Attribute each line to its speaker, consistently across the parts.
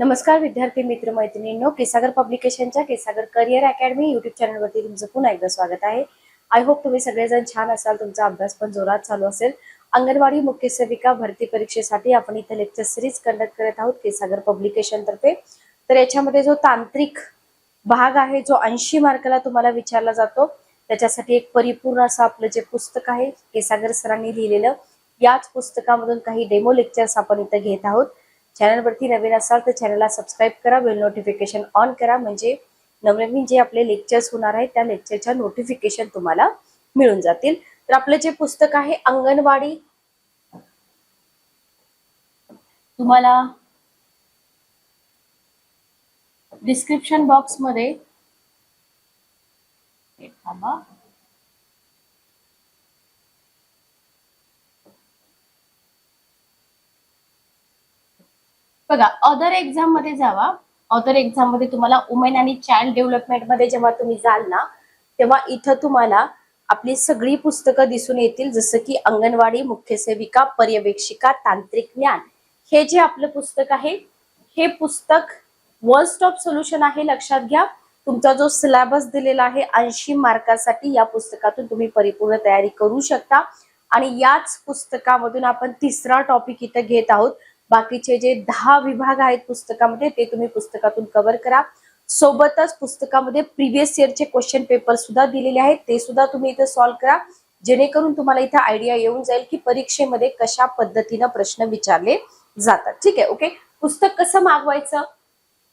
Speaker 1: नमस्कार विद्यार्थी मित्र मैत्रिणींनो, केसागर पब्लिकेशनच्या केसागर करिअर अकॅडमी युट्यूब चॅनलवरती तुमचं पुन्हा एकदा स्वागत आहे। आय होप तुम्ही सगळेजण छान असाल, तुमचा अभ्यास पण जोरात चालू असेल। अंगणवाडी मुख्य सेविका भरती परीक्षेसाठी आपण इथे लेक्चर सिरीज कंडक्ट करत आहोत केसागर पब्लिकेशन तर्फे। तर याच्यामध्ये जो तांत्रिक भाग आहे, जो 80 मार्काला तुम्हाला विचारला जातो, त्याच्यासाठी एक परिपूर्ण असं आपलं जे पुस्तक आहे केसागर सरांनी लिहिलेलं, याच पुस्तकामधून काही डेमो लेक्चर्स आपण इथे घेत आहोत। चॅनलवरती नवीन असाल तर चॅनलला सबस्क्राईब करा, बेल नोटिफिकेशन ऑन करा, म्हणजे नवनवीन जे आपले लेक्चर्स होणार आहेत त्या लेक्चरच्या नोटिफिकेशन तुम्हाला मिळून जातील। तर आपलं जे पुस्तक आहे अंगणवाडी, तुम्हाला डिस्क्रिप्शन बॉक्स मध्ये बघा, अदर एक्झाम मध्ये जावा। अदर एक्झाम मध्ये तुम्हाला वुमेन आणि चाइल्ड डेव्हलपमेंट मध्ये जेव्हा तुम्ही जाल ना, तेव्हा इथं तुम्हाला आपली सगळी पुस्तकं दिसून येतील, जसं की अंगणवाडी मुख्य सेविका, पर्यवेक्षिका, तांत्रिक ज्ञान। हे जे आपलं पुस्तक आहे, हे पुस्तक वन स्टॉप सोल्युशन आहे। लक्षात घ्या, तुमचा जो सिलेबस दिलेला आहे 80 मार्कासाठी, या पुस्तकातून तुम्ही परिपूर्ण तयारी करू शकता। आणि याच पुस्तकामधून आपण तिसरा टॉपिक इथं घेत आहोत। बाकीचे जे 10 विभाग आहेत पुस्तकामध्ये ते तुम्ही पुस्तकातून कव्हर करा। सोबतच पुस्तकामध्ये प्रीवियस इयरचे क्वेश्चन पेपर सुद्धा दिलेले आहेत, ते सुद्धा तुम्ही इथे सॉल्व्ह करा, जेणेकरून तुम्हाला इथे आयडिया येऊन जाईल की परीक्षेमध्ये कशा पद्धतीने प्रश्न विचारले जातात। ठीक आहे, ओके। पुस्तक कसं मागवायचं,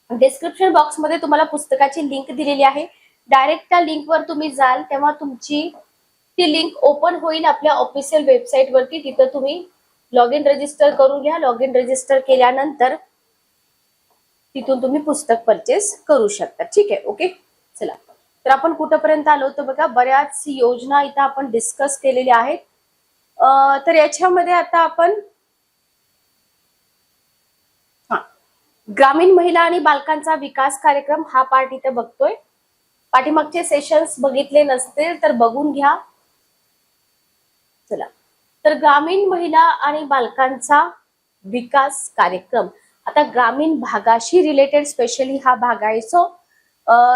Speaker 1: डिस्क्रिप्शन बॉक्स मध्ये तुम्हाला पुस्तकाची लिंक दिलेली आहे। डायरेक्ट त्या लिंकवर तुम्ही जाल तेव्हा तुमची ती लिंक ओपन होईल आपल्या ऑफिशियल वेबसाईट वरती। तिथं तुम्ही लॉग इन रजिस्टर करून घ्या। लॉग इन रजिस्टर केल्यानंतर तिथून तुम्ही पुस्तक परचेस करू शकता। ठीक आहे, ओके। चला, तर आपण कुठपर्यंत आलो होतो बघा, बऱ्याच योजना इथं आपण डिस्कस केलेल्या आहेत। तर याच्यामध्ये आता आपण ग्रामीण महिला आणि बालकांचा विकास कार्यक्रम हा पार्ट इथे बघतोय। पाठीमागचे सेशन्स बघितले नसतील तर बघून घ्या। चला, तर ग्रामीण महिला आणि बालकांचा विकास कार्यक्रम, आता ग्रामीण भागाशी रिलेटेड स्पेशली हा भाग आहे। सो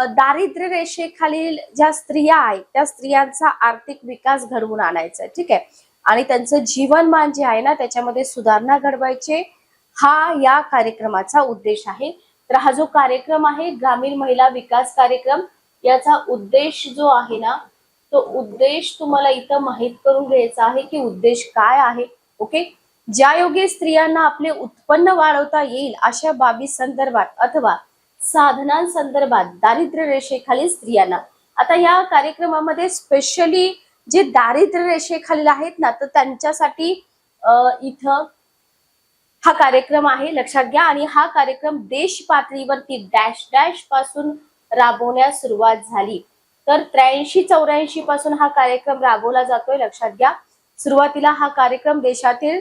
Speaker 1: दारिद्र्य रेषेखालील ज्या स्त्रिया आहेत त्या स्त्रियांचा आर्थिक विकास घडवून आणायचा, ठीक आहे, आणि त्यांचं जीवनमान जे आहे ना त्याच्यामध्ये सुधारणा घडवायचे, हा या कार्यक्रमाचा उद्देश आहे। तर हा जो कार्यक्रम आहे ग्रामीण महिला विकास कार्यक्रम, याचा उद्देश जो आहे ना, तो उद्देश तुम्हाला इथं माहित करून घ्यायचा आहे की उद्देश काय आहे। ओके, ज्या योगे स्त्रियांना आपले उत्पन्न वाढवता येईल अशा बाबी संदर्भात अथवा साधनांसंदर्भात दारिद्र्य रेषेखालील स्त्रियांना, आता या कार्यक्रमामध्ये स्पेशली जे दारिद्र्य रेषेखालील आहेत ना, तर त्यांच्यासाठी इथं हा कार्यक्रम आहे, लक्षात घ्या। आणि हा कार्यक्रम देश पातळीवरती डॅश डॅश पासून राबवण्यास सुरुवात झाली, तर 83-84 पासून हा कार्यक्रम राबवला जातोय, लक्षात घ्या। सुरुवातीला हा कार्यक्रम देशातील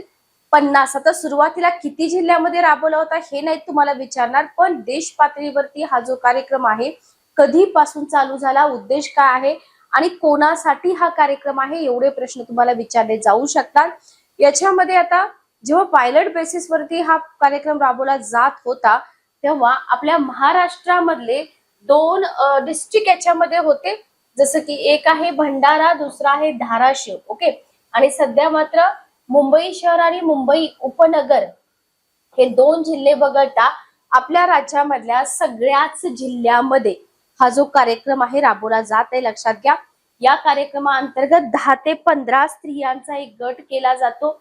Speaker 1: 50, आता सुरुवातीला किती जिल्ह्यामध्ये राबवला होता हे नाही तुम्हाला विचारणार, पण देश पातळीवरती हा जो कार्यक्रम आहे कधीपासून चालू झाला, उद्देश काय आहे आणि कोणासाठी हा कार्यक्रम आहे, एवढे प्रश्न तुम्हाला विचारले जाऊ शकतात। याच्यामध्ये आता जेव्हा पायलट बेसिस वरती हा कार्यक्रम राबवला जात होता, तेव्हा आपल्या महाराष्ट्रामधले 2 डिस्ट्रिक्ट याच्यामध्ये होते, जसं की एक आहे भंडारा, दुसरा आहे धाराशिव। ओके, आणि सध्या मात्र मुंबई शहर आणि मुंबई उपनगर हे 2 जिल्हे वगळता आपल्या राज्यामधल्या सगळ्याच जिल्ह्यामध्ये हा जो कार्यक्रम आहे राबवला जात आहे, लक्षात घ्या। या कार्यक्रमाअंतर्गत 10 ते 15 स्त्रियांचा एक गट केला जातो,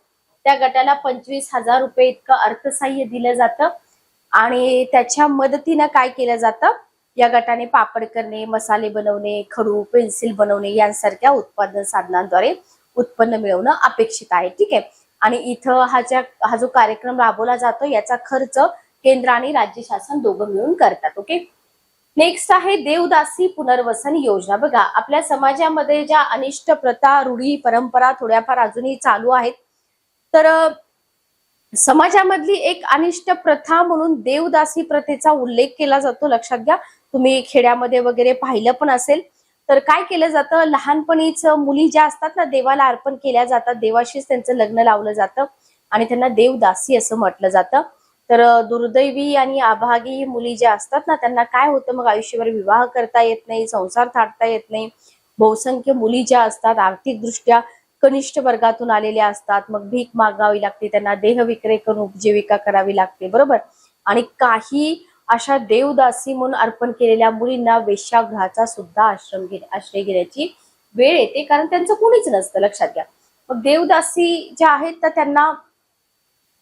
Speaker 1: त्या गटाला 25,000 रुपये इतकं अर्थसहाय्य दिलं जातं आणि त्याच्या मदतीने काय केलं जातं, या गटाने पापड करणे, मसाले बनवणे, खडू, पेन्सिल बनवणे यांसारख्या उत्पादन साधनांद्वारे उत्पन्न मिळवणं अपेक्षित आहे, ठीक आहे। आणि इथं हा जो कार्यक्रम राबवला जातो याचा खर्च केंद्र आणि राज्य शासन दोघं मिळून करतात। ओके, नेक्स्ट आहे देवदासी पुनर्वसन योजना। बघा, आपल्या समाजामध्ये ज्या अनिष्ट प्रथा, रूढी, परंपरा थोड्याफार अजूनही चालू आहेत, तर समाजामधली एक अनिष्ट प्रथा म्हणून देवदासी प्रथेचा उल्लेख केला जातो, लक्षात घ्या। तुम्ही खेड्यामध्ये वगैरे पाहिलं पण असेल, तर काय केलं जातं, लहानपणीच मुली ज्या असतात ना देवाला अर्पण केल्या जातात, देवाशीच त्यांचं लग्न लावलं जातं आणि त्यांना देवदासी असं म्हटलं जातं। तर दुर्दैवी आणि अभागी मुली ज्या असतात ना, त्यांना काय होतं मग, आयुष्यभर विवाह करता येत नाही, संसार थाटता येत नाही. बहुसंख्य मुली ज्या असतात आर्थिकदृष्ट्या कनिष्ठ वर्गातून आलेल्या असतात, मग भीक मागावी लागते त्यांना, देह विक्रय करून उपजीविका करावी लागते, बरोबर. आणि काही अशा देवदासी म्हणून अर्पण केलेल्या मुलींना वेश्यागृहाचा सुद्धा आश्रय घेण्याची वेळ येते, कारण त्यांचं कोणीच नसतं, लक्षात घ्या. मग देवदासी ज्या आहेत तर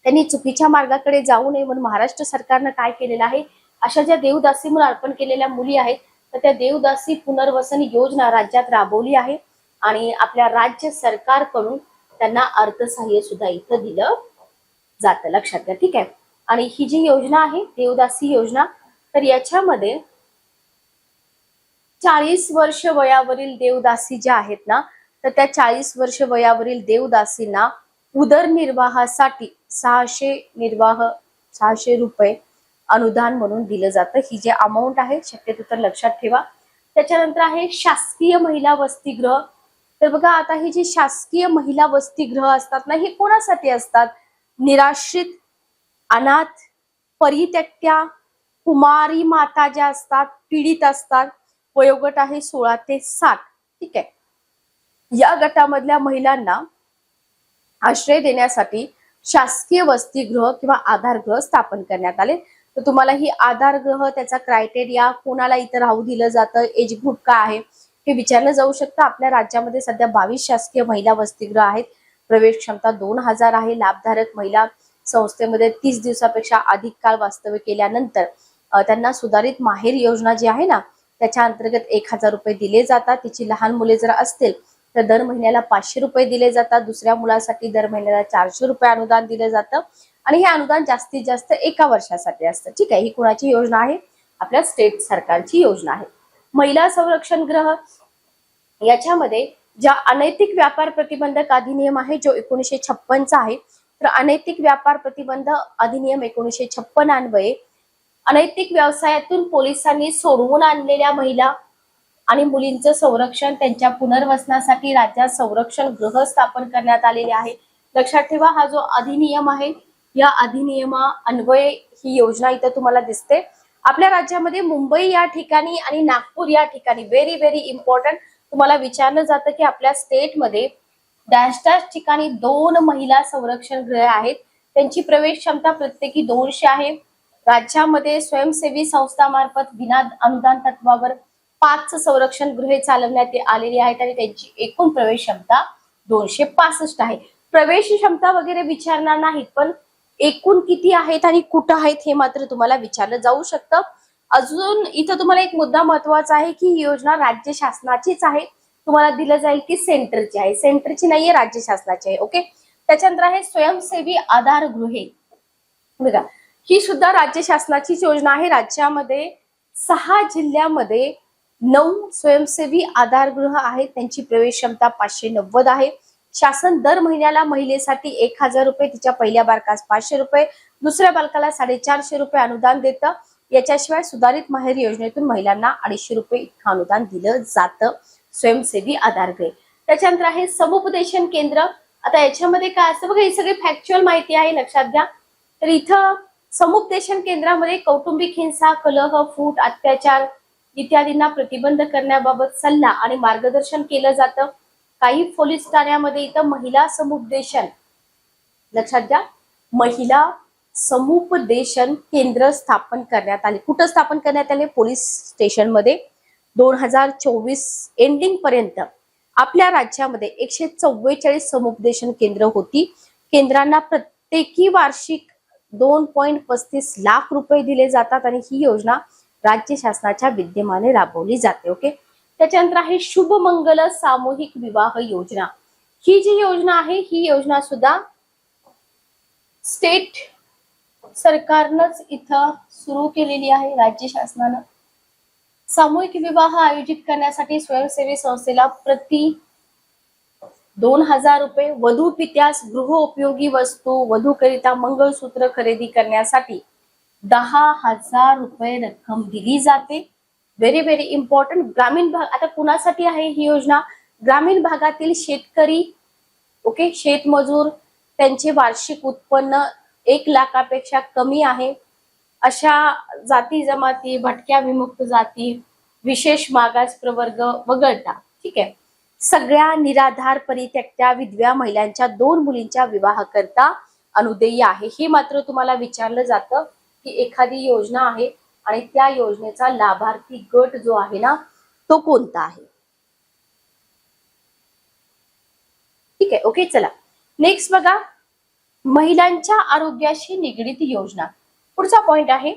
Speaker 1: त्यांनी चुकीच्या मार्गाकडे जाऊ नये म्हणून महाराष्ट्र सरकारनं काय केलेलं आहे, अशा ज्या देवदासी म्हणून अर्पण केलेल्या मुली आहेत तर त्या देवदासी पुनर्वसन योजना राज्यात राबवली आहे आणि आपल्या राज्य सरकारकडून त्यांना अर्थसहाय्य सुद्धा इथं दिलं जातं, लक्षात घ्या. ठीक आहे. आणि ही जी योजना आहे देवदासी योजना, तर याच्यामध्ये 40 वर्ष वयावरील देवदासी ज्या आहेत ना, तर त्या 40 वर्ष वयावरील देवदासींना उदरनिर्वाहासाठी 600 रुपये अनुदान म्हणून दिलं जातं. ही जे अमाऊंट आहे शक्यतो तर लक्षात ठेवा. त्याच्यानंतर आहे शासकीय महिला वसतिगृह. तर बघा, आता ही जी शासकीय महिला वसतिगृह असतात ना, हे कोणासाठी असतात? निराश्रित, अनाथ, परित्यक्त्या, कुमारी माता ज्या असतात, पीडित असतात, वयोगट आहे 16 ते 60. ठीक आहे. या गटामधल्या महिलांना आश्रय देण्यासाठी शासकीय वसतिगृह किंवा आधारगृह स्थापन करण्यात आले. तर तुम्हाला ही आधारगृह, त्याचा क्रायटेरिया, कोणाला इथं राहू दिलं जातं, एज ग्रुप काय आहे हे विचारलं जाऊ शकतं. आपल्या राज्यामध्ये सध्या 22 शासकीय महिला वसतिगृह आहेत. प्रवेश क्षमता 2000 आहे. लाभधारक महिला संस्थेमध्ये 30 दिवसापेक्षा अधिक काळ वास्तव्य केल्यानंतर त्यांना सुधारित माहेर योजना जी आहे ना, त्याच्या अंतर्गत 1000 रुपये दिले जातात. तिची लहान मुले जर असतील तर दर महिन्याला 500 रुपये दिले जातात. दुसऱ्या मुलासाठी दर महिन्याला 400 रुपये अनुदान दिलं जातं आणि हे अनुदान जास्तीत जास्त 1 वर्षासाठी असतं. ठीक आहे. ही कुणाची योजना आहे? आपल्या स्टेट सरकारची योजना आहे. महिला संरक्षण गृह, याच्यामध्ये ज्या अनैतिक व्यापार प्रतिबंधक अधिनियम आहे जो 1956चा आहे, तर अनैतिक व्यापार प्रतिबंध अधिनियम 1956 अन्वये अनैतिक व्यवसायातून पोलिसांनी सोडवून आणलेल्या महिला आणि मुलींचं संरक्षण, त्यांच्या पुनर्वसनासाठी राज्यात संरक्षण गृह स्थापन करण्यात आलेले आहे. लक्षात ठेवा, हा जो अधिनियम आहे या अधिनियमा अन्वये ही योजना इथं तुम्हाला दिसते. आपल्या राज्यामध्ये मुंबई या ठिकाणी आणि नागपूर या ठिकाणी व्हेरी व्हेरी इम्पॉर्टंट तुम्हाला विचारलं जातं की आपल्या स्टेटमध्ये डॅश डॅश ठिकाणी 2 महिला संरक्षण गृह आहेत. त्यांची प्रवेश क्षमता प्रत्येकी 200 आहे. राज्यामध्ये स्वयंसेवी संस्थामार्फत विना अनुदान तत्वावर 5 संरक्षण गृहे चालवण्यात आलेली आहेत आणि त्यांची एकूण प्रवेश क्षमता 265 आहे. प्रवेश क्षमता वगैरे विचारणार नाहीत, पण एकूण किती आहेत आणि कुठं आहेत हे मात्र तुम्हाला विचारलं जाऊ शकतं. अजून इथं तुम्हाला एक मुद्दा महत्वाचा आहे की ही योजना राज्य शासनाचीच आहे. तुम्हाला दिलं जाईल की सेंटरची आहे, सेंटरची नाहीये, राज्य शासनाची आहे. ओके. त्याच्यानंतर आहे स्वयंसेवी आधार गृहे. बघा, ही सुद्धा राज्य शासनाचीच योजना आहे. राज्यामध्ये 6 जिल्ह्यामध्ये 9 स्वयंसेवी आधारगृह आहेत. त्यांची प्रवेश क्षमता 590 आहे. शासन दर महिन्याला महिलेसाठी 1000 रुपये, तिच्या पहिल्या बालकास 500 रुपये, दुसऱ्या बालकाला 450 रुपये अनुदान देतं. याच्याशिवाय सुधारित माहेर योजनेतून महिलांना 250 रुपये इतकं अनुदान दिलं जातं स्वयंसेवी आधारगृह. त्याच्यानंतर आहे समुपदेशन केंद्र. आता याच्यामध्ये काय असतं बघा, ही सगळी फॅक्च्युअल माहिती आहे, लक्षात घ्या. तर इथं समुपदेशन केंद्रामध्ये कौटुंबिक हिंसा, कलह, फूट, अत्याचार इत्यादींना प्रतिबंध करण्याबाबत सल्ला आणि मार्गदर्शन केलं जातं. काही पोलीस ठाण्यामध्ये इथं महिला समुपदेशन, लक्षात घ्या, महिला समुपदेशन केंद्र स्थापन करण्यात आले. कुठं स्थापन करण्यात आले? पोलीस स्टेशन मध्ये. 2024 एंडिंग पर्यंत आपल्या राज्यामध्ये 144 समुपदेशन केंद्र होती. केंद्रांना प्रत्येकी वार्षिक 2.35 लाख रुपये दिले जातात आणि ही योजना राज्य शासनाच्या विद्यमाने राबवली जाते. ओके. त्याच्यानंतर आहे शुभमंगल सामूहिक विवाह योजना. ही जी योजना आहे ही योजना सुद्धा स्टेट सरकारनंच इथं सुरू केलेली आहे, राज्य शासनानं. सामूहिक विवाह आयोजित करण्यासाठी स्वयंसेवी संस्थेला प्रति 2000 रुपये, वधू पित्यास गृहोपयोगी वस्तू, वधूकरिता मंगळसूत्र खरेदी करण्यासाठी 10,000 रुपये रक्कम दिली जाते. Very very important. ग्रामीण भाग, आता कुणासाठी आहे ही योजना? ग्रामीण भागातील शेतकरी, ओके, शेतमजूर, त्यांचे वार्षिक उत्पन्न 1 लाखापेक्षा कमी आहे अशा जाती जमाती, भटक्या विमुक्त जाती, विशेष मागास प्रवर्ग वगळता, ठीक आहे, सगळ्या निराधार परित्यक्त्या विधव्या महिलांच्या 2 मुलींच्या विवाहाकरता अनुदेय आहे. हे मात्र तुम्हाला विचारलं जातं की एखादी योजना आहे आणि त्या योजनेचा लाभार्थी गट जो आहे ना तो कोणता आहे. ठीक आहे, ओके. चला नेक्स्ट बघा, महिलांच्या आरोग्याशी निगडीत योजना. पुढचा पॉइंट आहे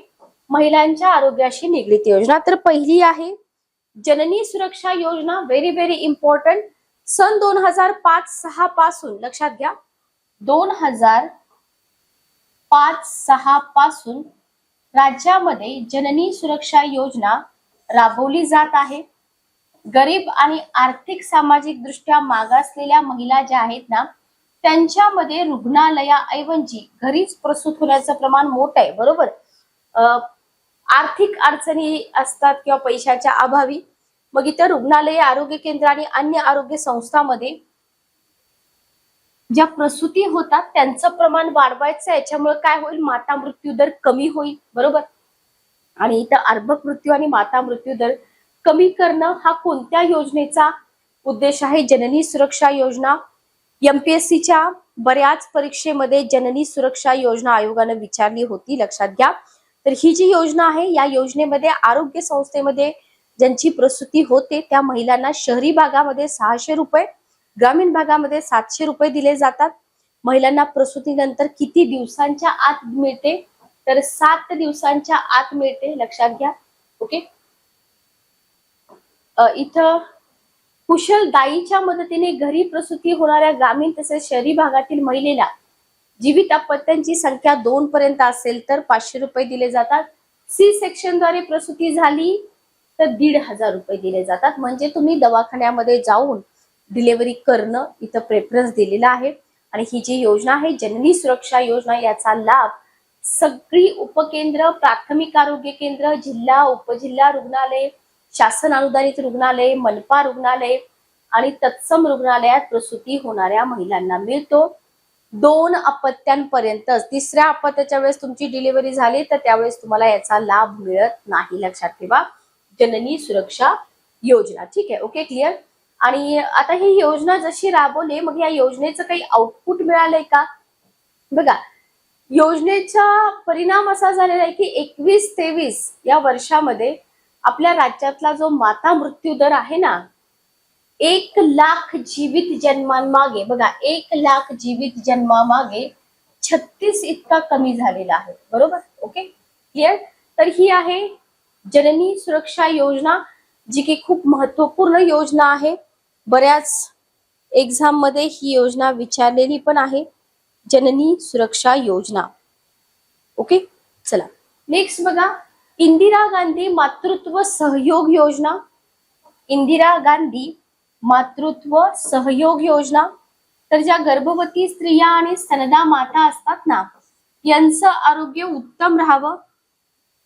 Speaker 1: महिलांच्या आरोग्याशी निगडीत योजना. तर पहिली आहे जननी सुरक्षा योजना. Very very important. सन 2005-6 पासून लक्षात घ्या, 2005-6 पासून राज्यामध्ये जननी सुरक्षा योजना राबवली जात आहे. गरीब आणि आर्थिक सामाजिक दृष्ट्या मागासलेल्या महिला ज्या आहेत ना त्यांच्यामध्ये रुग्णालयाऐवजी घरीच प्रसूत होण्याचं प्रमाण मोठं आहे, बरोबर. आर्थिक अडचणी असतात किंवा पैशाच्या अभावी, मग इतर रुग्णालय, आरोग्य केंद्र आणि अन्य आरोग्य संस्थांमध्ये ज्या प्रसूती होतात त्यांचं प्रमाण वाढवायचं. याच्यामुळे काय होईल, माता मृत्यू दर कमी होईल, बरोबर. आणि इथं अर्भक मृत्यू आणि माता मृत्यू दर कमी करणं हा कोणत्या योजनेचा उद्देश आहे? जननी सुरक्षा योजना. एमपीएससीच्या बऱ्याच परीक्षेमध्ये जननी सुरक्षा योजना आयोगाने विचारली होती, लक्षात घ्या. तर ही जी योजना आहे या योजनेमध्ये आरोग्य संस्थेमध्ये ज्यांची प्रसूती होते त्या महिलांना शहरी भागामध्ये 600 रुपये, ग्रामीण भागामध्ये 700 रुपये दिले जातात. महिलांना प्रसूतीनंतर किती दिवसांच्या आत मिळते? तर 7 दिवसांच्या आत मिळते, लक्षात घ्या. ओके. इथं कुशल दाईच्या मदतीने घरी प्रसूती होणाऱ्या ग्रामीण तसेच शहरी भागातील महिलेला जीवित अपत्यांची संख्या 2 पर्यंत असेल तर 500 रुपये दिले जातात. सी सेक्शनद्वारे प्रसूती झाली तर 1,500 रुपये दिले जातात. म्हणजे तुम्ही दवाखान्यामध्ये जाऊन डिलिव्हरी करणं इथं प्रेफरन्स दिलेला आहे. आणि ही जी योजना आहे जननी सुरक्षा योजना याचा लाभ सगळी उपकेंद्र, प्राथमिक आरोग्य केंद्र, जिल्हा, उपजिल्हा रुग्णालय, शासन अनुदानित रुग्णालय, मनपा रुग्णालय आणि तत्सम रुग्णालयात प्रसूती होणाऱ्या महिलांना मिळतो. 2 अपत्यांपर्यंत. 3ऱ्या अपत्याच्या वेळेस तुमची डिलिव्हरी झाली तर त्यावेळेस तुम्हाला याचा लाभ मिळत नाही, लक्षात ठेवा. जननी सुरक्षा योजना. ठीक आहे, ओके, क्लिअर. आणि आता ही योजना जशी राबवली मग या योजनेचं काही आउटपुट मिळालंय का? बघा, योजनेचा परिणाम असा झालेला आहे की 21-23 या वर्षामध्ये आपल्या राज्यातला जो माता मृत्यू दर आहे ना 1 लाख जीवित जन्मांमागे, बघा 1 लाख जीवित जन्मामागे 36 इतका कमी झालेला आहे, बरोबर. Okay, clear. तर ही आहे जननी सुरक्षा योजना, जी की खूप महत्वपूर्ण योजना आहे. बऱ्याच एक्झाम मध्ये ही योजना विचारलेली पण आहे, जननी सुरक्षा योजना. ओके, चला नेक्स्ट बघा, इंदिरा गांधी मातृत्व सहयोग योजना. इंदिरा गांधी मातृत्व सहयोग योजना. तर ज्या गर्भवती स्त्रिया आणि स्तनदा माता असतात ना यांचं आरोग्य उत्तम राहावं,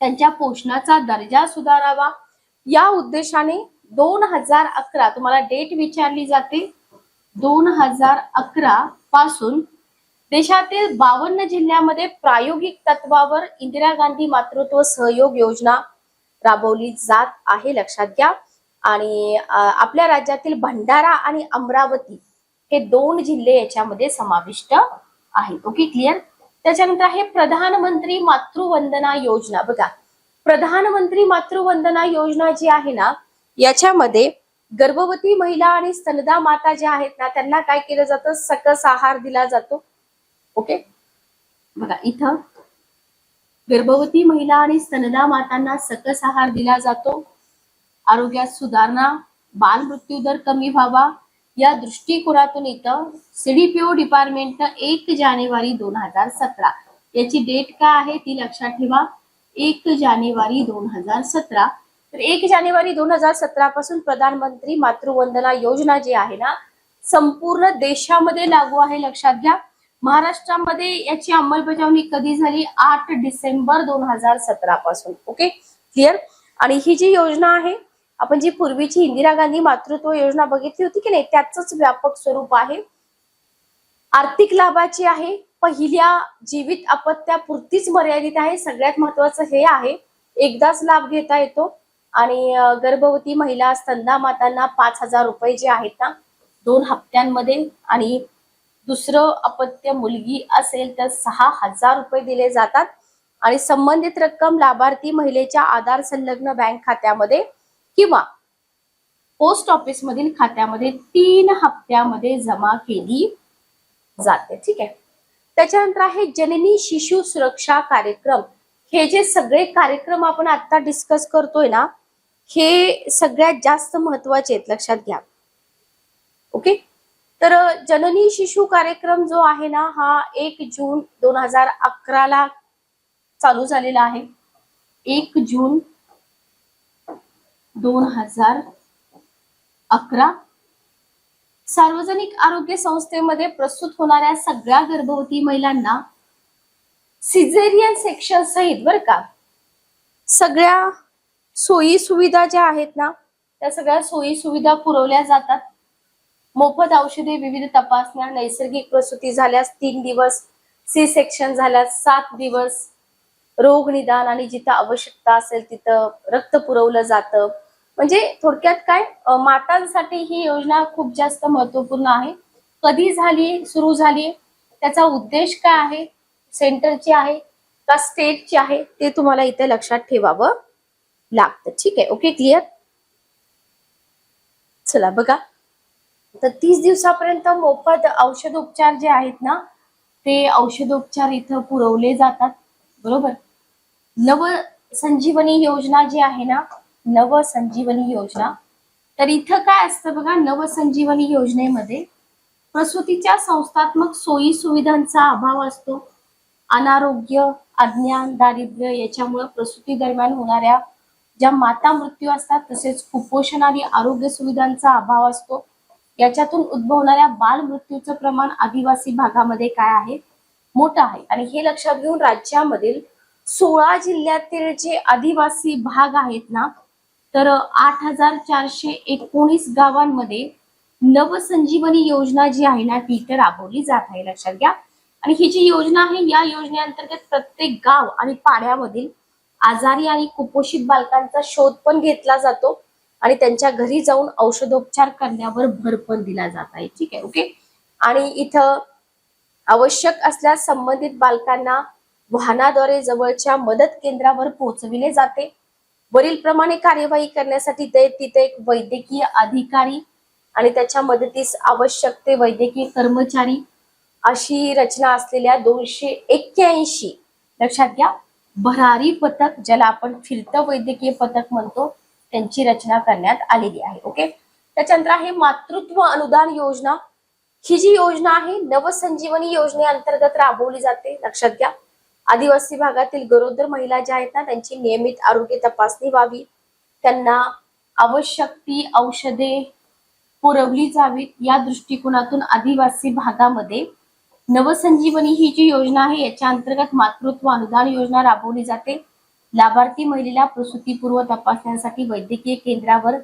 Speaker 1: त्यांच्या पोषणाचा दर्जा सुधारावा या उद्देशाने 2011, तुम्हाला डेट विचारली जाते, 2011 पासून देशातील 52 जिल्ह्यामध्ये प्रायोगिक तत्वावर इंदिरा गांधी मातृत्व सहयोग योजना राबवली जात आहे, लक्षात घ्या. आणि आपल्या राज्यातील भंडारा आणि अमरावती हे 2 जिल्हे याच्यामध्ये समाविष्ट आहेत. Okay, clear. त्याच्यानंतर आहे प्रधानमंत्री मातृवंदना योजना. बघा, प्रधानमंत्री मातृवंदना योजना जी आहे ना याच्यामध्ये गर्भवती महिला आणि स्तनदा माता ज्या आहेत ना त्यांना काय केलं जातं, सकस आहार दिला जातो. ओके, बघा इथं गर्भवती महिला आणि स्तनदा मातांना सकस आहार दिला जातो. आरोग्यात सुधारणा, बाल मृत्यू दर कमी व्हावा या दृष्टिकोनातून इथं सीडीपीओ डिपार्टमेंटनं 1 जानेवारी 2017 याची डेट काय आहे ती लक्षात ठेवा, 1 जानेवारी 2017. तर 1 जानेवारी 2017 पासून प्रधानमंत्री मातृवंदना योजना जी आहे ना संपूर्ण देशामध्ये लागू आहे, लक्षात घ्या. महाराष्ट्रामध्ये याची अंमलबजावणी कधी झाली, 8 डिसेंबर 2017 पासून. Okay, clear. आणि ही जी योजना आहे आपण जी पूर्वीची इंदिरा गांधी मातृत्व योजना बघितली होती की नाही त्याचंच व्यापक स्वरूप आहे. आर्थिक लाभाची आहे, पहिल्या जीवित अपत्यापुरतीच मर्यादित आहे. सगळ्यात महत्वाचं हे आहे, एकदाच लाभ घेता येतो. आणि गर्भवती महिला, स्तनदा मातांना 5,000 रुपये जे आहेत ना 2 हप्त्यांमध्ये, आणि दुसरं अपत्य मुलगी असेल तर 6,000 रुपये दिले जातात. आणि संबंधित रक्कम लाभार्थी महिलेच्या आधार संलग्न बँक खात्यामध्ये किंवा पोस्ट ऑफिस मधील खात्यामध्ये 3 हप्त्यामध्ये जमा केली जाते. ठीक आहे. त्याच्यानंतर आहे जननी शिशु सुरक्षा कार्यक्रम. हे जे सगळे कार्यक्रम आपण आता डिस्कस करतोय ना, हे सगळ्यात जास्त महत्वाचे आहेत, लक्षात घ्या. ओके. तर जननी शिशु कार्यक्रम जो आहे ना, हा 1 जून 2011 ला चालू झालेला आहे. 1 जून 2011 सार्वजनिक आरोग्य संस्थेमध्ये प्रसूत होणाऱ्या सगळ्या गर्भवती महिलांना सिझेरियन सेक्शन सहित बर का सगळ्या सोयी सुविधा ज्या आहेत ना, त्या सगळ्या सोयी सुविधा पुरवल्या जातात. मोफत औषधे, विविध तपासण्या, नैसर्गिक प्रसूती झाल्यास 3 दिवस, सी सेक्शन झाल्यास 7 दिवस, रोग निदान, आणि जिथं आवश्यकता असेल तिथं रक्त पुरवलं जातं. म्हणजे थोडक्यात काय, मातांसाठी ही योजना खूप जास्त महत्वपूर्ण आहे. कधी झाली, सुरू झाली, त्याचा उद्देश काय आहे, सेंटरची आहे का स्टेटची आहे, ते तुम्हाला इथे लक्षात ठेवावं लागतं. ठीक आहे. Okay, clear. चला बघा, तर 30 दिवसापर्यंत मोफत औषधोपचार जे आहेत ना, ते औषधोपचार इथं पुरवले जातात. बरोबर. नव संजीवनी योजना जी आहे ना, नव संजीवनी योजना, तर इथं काय असतं बघा, नव संजीवनी योजनेमध्ये प्रसूतीच्या संस्थात्मक सोयी सुविधांचा अभाव असतो. अनारोग्य, अज्ञान, दारिद्र्य याच्यामुळे प्रसूती दरम्यान होणाऱ्या ज्या माता मृत्यू असतात, तसेच कुपोषण आणि आरोग्य सुविधांचा अभाव असतो. याच्यातून उद्भवणाऱ्या बाल मृत्यूचं प्रमाण आदिवासी भागामध्ये काय आहे, मोठं आहे. आणि हे लक्षात घेऊन राज्यामधील 16 जिल्ह्यातील जे आदिवासी भाग आहेत ना, तर 8,419 गावांमध्ये नवसंजीवनी योजना जी आहे ना, ती तर राबवली जात आहे. लक्षात घ्या. आणि ही जी योजना आहे, या योजनेअंतर्गत प्रत्येक गाव आणि पाड्यामधील आजारी आणि कुपोषित बालकांचा शोध पण घेतला जातो आणि त्यांच्या घरी जाऊन औषधोपचार करण्यावर भर पण दिला जात आहे. ठीक आहे. ओके. आणि इथं आवश्यक असल्यास संबंधित बालकांना वाहनाद्वारे जवळच्या मदत केंद्रावर पोहोचविले जाते. वरील प्रमाणे कार्यवाही करण्यासाठी तिथे एक वैद्यकीय अधिकारी आणि त्याच्या मदतीस आवश्यक ते वैद्यकीय कर्मचारी अशी रचना असलेल्या 281, लक्षात घ्या, भरारी पथक, ज्याला आपण फिरतं वैद्यकीय पथक म्हणतो, त्यांची रचना करण्यात आलेली आहे. ओके. त्याच्यानंतर आहे मातृत्व अनुदान योजना. ही जी योजना आहे नवसंजीवनी योजनेअंतर्गत राबवली जाते. लक्षात घ्या. आदिवासी भागातील गरोदर महिला ज्या आहेत ना, त्यांची नियमित आरोग्य तपासणी व्हावी, त्यांना आवश्यक ती औषधे पुरवली जावीत, या दृष्टिकोनातून आदिवासी भागामध्ये नवसंजीवनी ही जी योजना आहे याच्या अंतर्गत मातृत्व अनुदान योजना राबवली जाते. लाभार्थी महिलेला प्रसूतीपूर्व तपासण्यासाठी वैद्यकीय केंद्रावर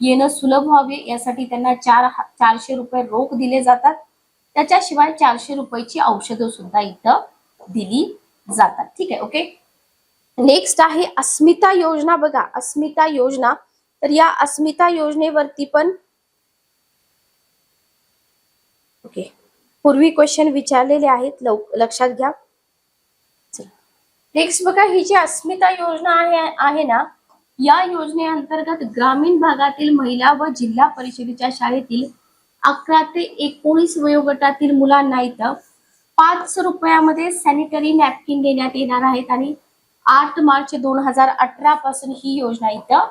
Speaker 1: येणं सुलभ व्हावे यासाठी त्यांना 400 रुपये रोख दिले जातात. त्याच्याशिवाय 400 रुपयाची औषधं सुद्धा इथं दिली जातात. ठीक आहे. ओके. नेक्स्ट आहे अस्मिता योजना. बघा, अस्मिता योजना, तर या अस्मिता योजनेवरती पण ओके पूर्वी क्वेश्चन विचारलेले आहेत, लक्षात घ्या. नेक्स्ट बघा, ही जी अस्मिता योजना आहे ना, या योजनेअंतर्गत ग्रामीण भागातील महिला व जिल्हा परिषदेच्या शाळेतील 11 ते 19 वयोगटातील मुलांना इथं 5 रुपयामध्ये सॅनिटरी नॅपकिन देण्यात येणार आहेत. आणि 8 मार्च 2018 पासून ही योजना इथं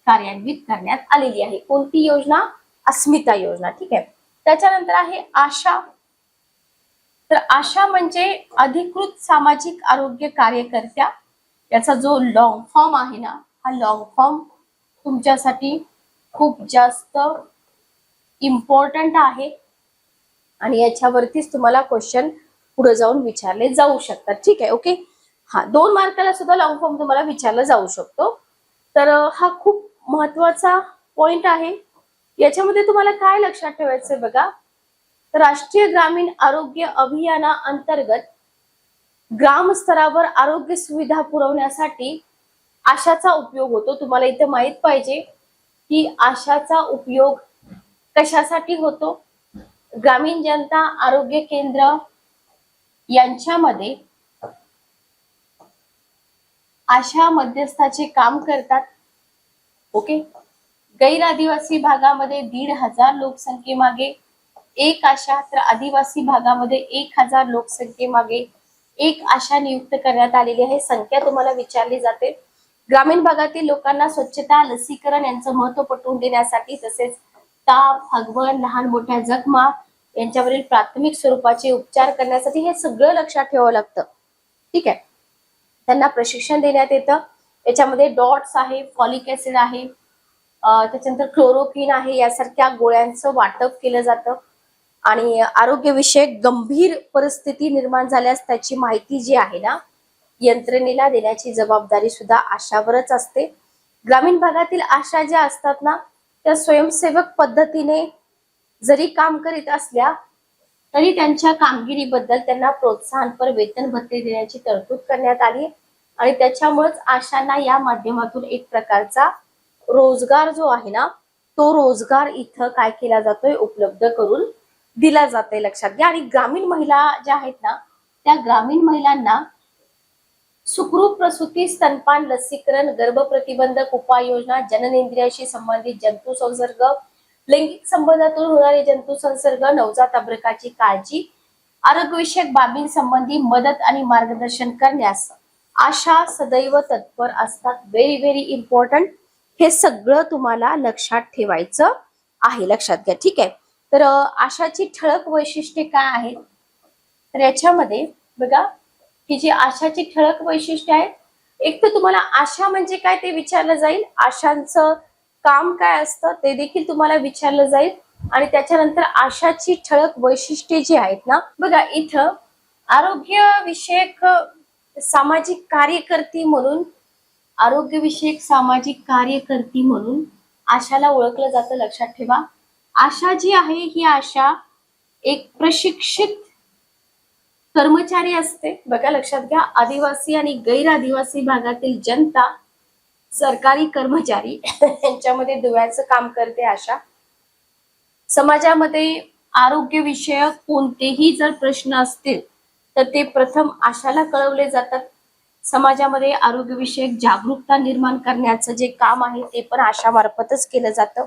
Speaker 1: कार्यान्वित करण्यात आलेली आहे. कोणती योजना? अस्मिता योजना. ठीक आहे. त्याच्यानंतर आहे आशा. तर आशा म्हणजे अधिकृत सामाजिक आरोग्य कार्यकर्त्या. याचा जो लॉंग फॉर्म आहे ना, हा लॉंग फॉर्म तुमच्यासाठी खूप जास्त इम्पॉर्टंट आहे आणि याच्यावरतीच तुम्हाला क्वेश्चन पुढे जाऊन विचारले जाऊ शकतात. ठीक आहे. ओके. हा 2 मार्काला सुद्धा लॉंग फॉर्म तुम्हाला विचारला जाऊ शकतो. तर हा खूप महत्वाचा पॉइंट आहे. याच्यामध्ये तुम्हाला काय लक्षात ठेवायचंय बघा, तर राष्ट्रीय ग्रामीण आरोग्य अभियानाअंतर्गत ग्राम स्तरावर आरोग्य सुविधा पुरवण्यासाठी आशाचा उपयोग होतो. तुम्हाला इथे माहित पाहिजे की आशाचा उपयोग कशासाठी होतो. ग्रामीण जनता आरोग्य केंद्र यांच्यामध्ये आशा मध्यस्थाचे काम करतात. ओके. गैर आदिवासी भागामध्ये 1,500 लोकसंख्येमागे एक आशा, तर आदिवासी भागामध्ये 1,000 लोकसंख्येमागे एक आशा नियुक्त करण्यात आलेली आहे. संख्या तुम्हाला विचारली जाते. ग्रामीण भागातील लोकांना स्वच्छता, लसीकरण यांचं महत्व पटवून देण्यासाठी, तसेच ताप, हगवण, लहान मोठ्या जखमा यांच्यावरील प्राथमिक स्वरूपाचे उपचार करण्यासाठी हे सगळं लक्षात ठेवावं लागतं. ठीक आहे. त्यांना प्रशिक्षण देण्यात येतं. याच्यामध्ये डॉट्स आहे, फॉलिक ऍसिड आहे, त्याच्यानंतर क्लोरोक्विन आहे, यासारख्या गोळ्यांचं वाटप केलं जातं. आणि आरोग्यविषयक गंभीर परिस्थिती निर्माण झाल्यास त्याची माहिती जी आहे ना, यंत्रणेला देण्याची जबाबदारी सुद्धा आशावरच असते. ग्रामीण भागातील आशा ज्या असतात ना, त्या स्वयंसेवक पद्धतीने जरी काम करीत असल्या तरी त्यांच्या कामगिरीबद्दल त्यांना प्रोत्साहनपर वेतन भत्ते देण्याची तरतूद करण्यात आली. आणि त्याच्यामुळेच आशांना या माध्यमातून एक प्रकारचा रोजगार जो आहे ना, तो रोजगार इथं काय केला जातोय, उपलब्ध करून दिला जातोय. लक्षात घ्या. आणि ग्रामीण महिला ज्या आहेत ना, त्या ग्रामीण महिलांना सुखरूप प्रसूती, स्तनपान, लसीकरण, गर्भप्रतिबंधक उपाययोजना, जननेंद्रियाशी संबंधित जंतू संसर्ग, लैंगिक संबंधातून होणारे जंतू संसर्ग, नवजात अर्भकाची काळजी, आरोग्यविषयक बाबींसंबंधी मदत आणि मार्गदर्शन करण्यास आशा सदैव तत्पर असतात. Very very important. हे सगळं तुम्हाला लक्षात ठेवायचं आहे. लक्षात घ्या. ठीक आहे. तर आशाची ठळक वैशिष्ट्ये काय आहेत, तर याच्यामध्ये बघा की जी आशाची ठळक वैशिष्ट्य आहेत, एक तर तुम्हाला आशा म्हणजे काय ते विचारलं जाईल, आशांचं काम काय असतं ते देखील तुम्हाला विचारलं जाईल. आणि त्याच्यानंतर आशाची ठळक वैशिष्ट्ये जी आहेत ना, बघा इथं आरोग्य विषयक सामाजिक कार्यकर्ती म्हणून, आरोग्यविषयक सामाजिक कार्यकर्ती म्हणून आशाला ओळखलं जातं. लक्षात ठेवा. आशा जी आहे ही आशा एक प्रशिक्षित कर्मचारी असते. बघा लक्षात घ्या. आदिवासी आणि गैर आदिवासी भागातील जनता, सरकारी कर्मचारी यांच्यामध्ये दुव्याचं काम करते आशा. समाजामध्ये आरोग्य विषयक कोणतेही जर प्रश्न असतील तर ते प्रथम आशाला कळवले जातात. समाजामध्ये आरोग्यविषयक जागरूकता निर्माण करण्याचं जे काम आहे ते पण आशामार्फतच केलं जातं.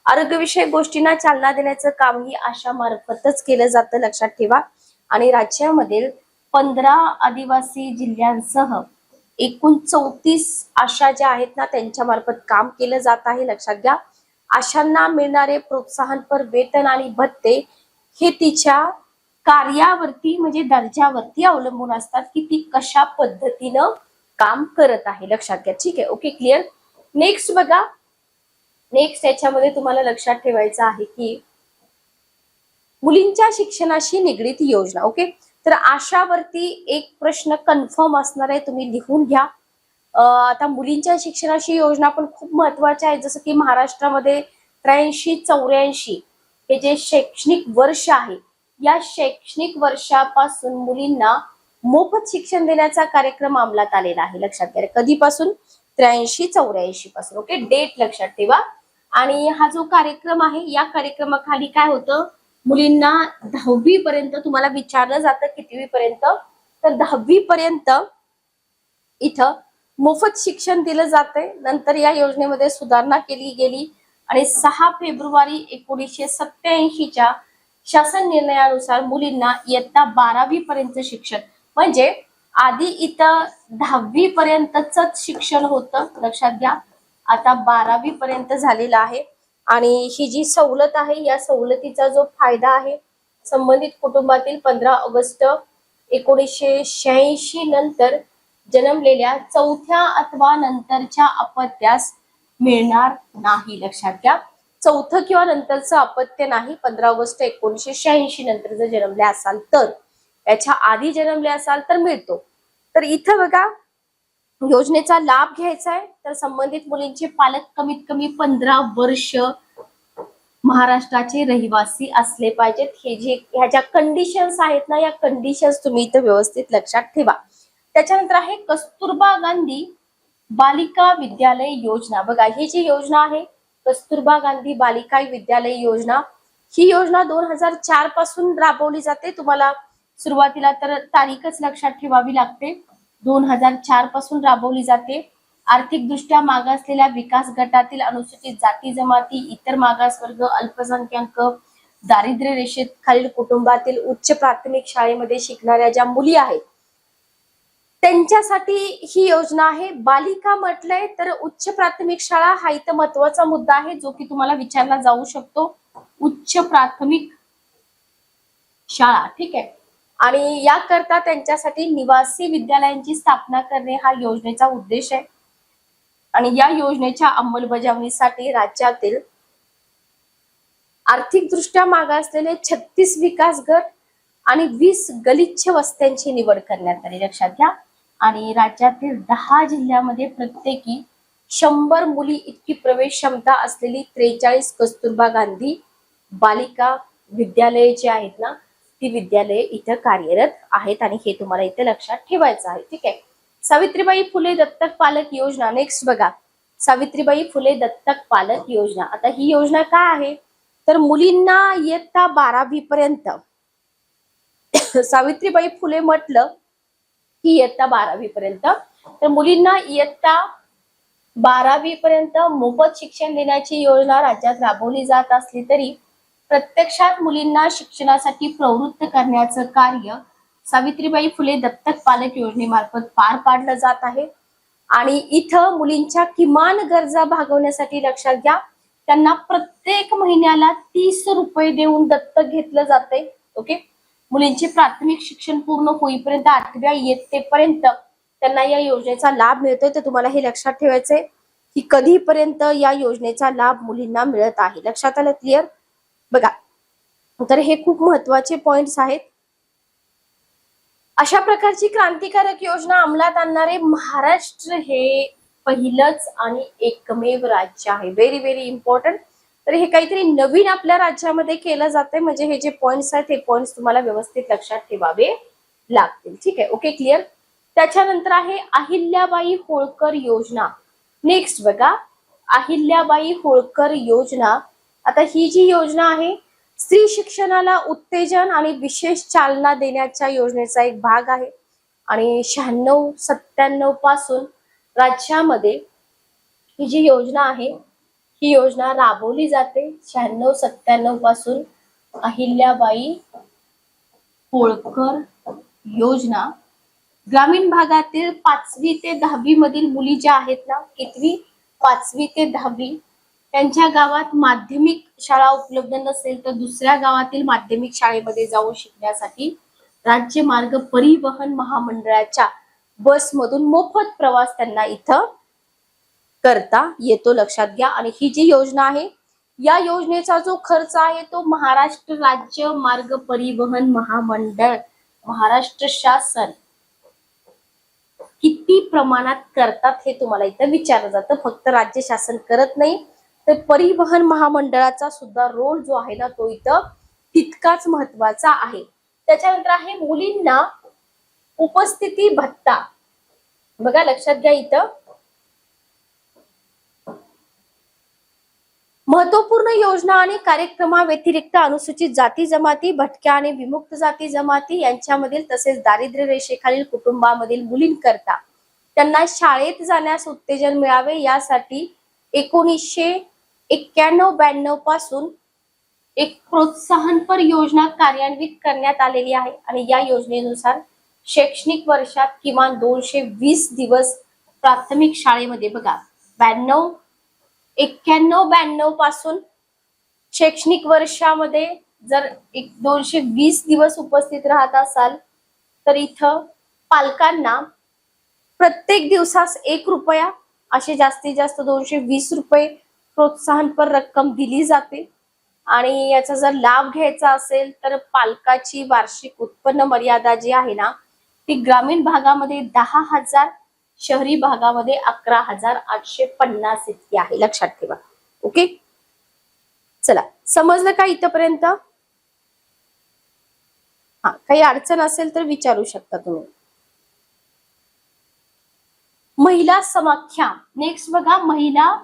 Speaker 1: आरोग्यविषयक गोष्टींना चालना देण्याचं कामही आशामार्फतच केलं जातं. लक्षात ठेवा. आणि राज्यामधील 15 आदिवासी जिल्ह्यांसह एकूण 34 आशा ज्या आहेत ना, त्यांच्या मार्फत काम केलं जात आहे. लक्षात घ्या. आशांना मिळणारे प्रोत्साहनपर वेतन आणि भत्ते हे तिच्या कार्यावरती म्हणजे दर्जावरती अवलंबून असतात की ती कशा पद्धतीनं काम करत आहे. लक्षात घ्या. ठीक आहे. Okay, clear. नेक्स्ट बघा. नेक्स्ट याच्यामध्ये तुम्हाला लक्षात ठेवायचं आहे की मुलींच्या शिक्षणाशी निगडीत योजना. ओके, तर आशावरती एक प्रश्न कन्फर्म असणार आहे, तुम्ही लिहून घ्या. आता मुलींच्या शिक्षणाशी योजना पण खूप महत्वाच्या आहेत. जसं की महाराष्ट्रामध्ये 83-84 हे जे शैक्षणिक वर्ष आहे, या शैक्षणिक वर्षापासून मुलींना मोफत शिक्षण देण्याचा कार्यक्रम अंमलात आलेला आहे. लक्षात घ्या. कधीपासून? 83-84 पासून. ओके, डेट लक्षात ठेवा. आणि हा जो कार्यक्रम आहे, या कार्यक्रमाखाली काय होतं, मुलींना 10वी पर्यंत, तुम्हाला विचारलं जातं कितवी पर्यंत, तर 10वी पर्यंत इथं मोफत शिक्षण दिलं जातंय. नंतर या योजनेमध्ये सुधारणा केली गेली आणि 6 फेब्रुवारी 1987च्या शासन निर्णयानुसार मुलींना इयत्ता 12वी पर्यंत शिक्षण, म्हणजे आधी इथं 10वी पर्यंतच शिक्षण होतं. लक्षात घ्या. आता 12वी पर्यंत झालेलं आहे. आणि ही जी सवलत आहे, या सवलतीचा जो फायदा आहे, संबंधित कुटुंबातील 15 ऑगस्ट 1986 नंतर जन्मलेल्या 4थ्या अथवा नंतरच्या अपत्यास मिळणार नाही. लक्षात घ्या. 4थं किंवा नंतरचं अपत्य नाही. 15 ऑगस्ट 1986 नंतर जर जन्मले असाल तर, याच्या आधी जन्मले असाल तर मिळतो. तर इथं बघा, योजनेचा लाभ घ्यायचा आहे तर संबंधित मुलींचे पालक कमीत कमी 15 वर्ष महाराष्ट्राचे रहिवासी असले पाहिजेत. हे जे ह्या ज्या कंडिशन्स आहेत ना, या कंडिशन्स तुम्ही इथं व्यवस्थित लक्षात ठेवा. त्याच्यानंतर आहे कस्तुरबा गांधी बालिका विद्यालय योजना. बघा ही जी योजना आहे कस्तुरबा गांधी बालिका विद्यालय योजना, ही योजना 2004 पासून राबवली जाते. तुम्हाला सुरुवातीला तर तारीखच लक्षात ठेवावी लागते. 2004 पासून राबवली जाते. आर्थिकदृष्ट्या मागासलेल्या विकास गटातील अनुसूचित जाती जमाती, इतर मागासवर्ग, अल्पसंख्याक, दारिद्र्य रेषेत खालील कुटुंबातील उच्च प्राथमिक शाळेमध्ये शिकणाऱ्या ज्या मुली आहेत त्यांच्यासाठी ही योजना आहे. बालिका म्हटलंय तर उच्च प्राथमिक शाळा हा इथं महत्वाचा मुद्दा आहे, जो की तुम्हाला विचारला जाऊ शकतो. उच्च प्राथमिक शाळा, ठीक आहे. आणि याकरता त्यांच्यासाठी निवासी विद्यालयांची स्थापना करणे हा योजनेचा उद्देश आहे. आणि या योजनेच्या अंमलबजावणीसाठी राज्यातील आर्थिकदृष्ट्या मागासलेले 36 विकास गट आणि 20 गलिच्छ वस्त्यांची निवड करण्यात आली. लक्षात घ्या. आणि राज्यातील 10 जिल्ह्यामध्ये प्रत्येकी 100 मुली इतकी प्रवेश क्षमता असलेली 43 कस्तुरबा गांधी बालिका विद्यालये जी आहेत ना, ती विद्यालये इथं कार्यरत आहेत. आणि हे तुम्हाला इथे लक्षात ठेवायचं आहे, ठीक आहे. सावित्रीबाई फुले दत्तक पालक योजना. नेक्स्ट बघा, सावित्रीबाई फुले दत्तक पालक योजना. आता ही योजना काय आहे तर मुलींना इयत्ता 12वी पर्यंत सावित्रीबाई फुले म्हटलं की इयत्ता 12वी पर्यंत, तर मुलींना इयत्ता 12वी पर्यंत मोफत शिक्षण देण्याची योजना राज्यात राबवली जात असली तरी प्रत्यक्षात मुलींना शिक्षणासाठी प्रवृत्त करण्याचं कार्य सावित्रीबाई फुले दत्तक पालक योजनेमार्फत पार पाडलं जात आहे. आणि इथं मुलींच्या किमान गरजा भागवण्यासाठी लक्षात घ्या, त्यांना प्रत्येक महिन्याला 30 रुपये देऊन दत्तक घेतलं जाते. ओके. मुलींचे प्राथमिक शिक्षण पूर्ण होईपर्यंत 8व्या इयत्तेपर्यंत त्यांना या योजनेचा लाभ मिळतोय. तर तुम्हाला हे लक्षात ठेवायचंय की कधीपर्यंत या योजनेचा लाभ मुलींना मिळत आहे. लक्षात आलं? क्लिअर? बघा, तर हे खूप महत्वाचे पॉइंट्स आहेत. अशा प्रकारची क्रांतिकारक योजना अंमलात आणणारे महाराष्ट्र हे पहिलंच आणि एकमेव राज्य आहे. Very very important. तर हे काहीतरी नवीन आपल्या राज्यामध्ये केलं जाते. म्हणजे हे जे पॉइंट्स आहेत हे पॉइंट्स तुम्हाला व्यवस्थित लक्षात ठेवावे लागतील, ठीक आहे. Okay, clear. त्याच्यानंतर आहे अहिल्याबाई होळकर योजना. नेक्स्ट बघा, अहिल्याबाई होळकर योजना. आता ही जी योजना आहे स्त्री शिक्षणाला उत्तेजन आणि विशेष चालना देण्याच्या योजनेचा एक भाग आहे. आणि 96-97 पासून राज्यामध्ये ही जी योजना आहे ही योजना राबवली जाते. 96-97 पासून अहिल्याबाई होळकर योजना. ग्रामीण भागातील 5वी ते 10वी मधील मुली ज्या आहेत ना, कितवी? 5वी ते 10वी, त्यांच्या गावात माध्यमिक शाळा उपलब्ध नसेल तर दुसऱ्या गावातील माध्यमिक शाळेमध्ये जाऊन शिकण्यासाठी राज्य मार्ग परिवहन महामंडळाच्या बसमधून मोफत प्रवास त्यांना इथं करता येतो. लक्षात घ्या. आणि ही जी योजना आहे या योजनेचा जो खर्च आहे तो महाराष्ट्र राज्य मार्ग परिवहन महामंडळ, महाराष्ट्र शासन किती प्रमाणात करतात हे तुम्हाला इथं विचारलं जातं. फक्त राज्य शासन करत नाही तर परिवहन महामंडळाचा सुद्धा रोल जो आहे ना तो इथं तितकाच महत्वाचा आहे. त्याच्यानंतर आहे मुलींना उपस्थिती भत्ता. बघा लक्षात घ्या, इथं महत्वपूर्ण योजना आणि कार्यक्रमाव्यतिरिक्त अनुसूचित जाती जमाती, भटक्या आणि विमुक्त जाती जमाती यांच्यामधील तसेच दारिद्र्य रेषेखालील कुटुंबामधील मुलींकरता त्यांना शाळेत जाण्यास उत्तेजन मिळावे यासाठी 1991-92 पासून एक प्रोत्साहनपर योजना कार्यान्वित करण्यात आलेली आहे. आणि या योजनेनुसार शैक्षणिक वर्षात किमान 220 दिवस प्राथमिक शाळेमध्ये, बघा 91-92 पासून शैक्षणिक वर्षामध्ये जर 220 दिवस उपस्थित राहत असाल तर इथं पालकांना प्रत्येक दिवसास 1 रुपया असे जास्तीत जास्त 220 रुपये प्रोत्साहनपर रक्कम दिली जाते. आणि याचा जर लाभ घ्यायचा असेल तर पालकाची वार्षिक उत्पन्न मर्यादा जी आहे ना ती ग्रामीण भागामध्ये 10,000, शहरी भागामध्ये 11,850 इतकी आहे. लक्षात ठेवा. ओके, चला, समजलं का इथपर्यंत? हा, काही अडचण असेल तर विचारू शकता तुम्ही. महिला समाख्या, नेक्स्ट बघा, महिला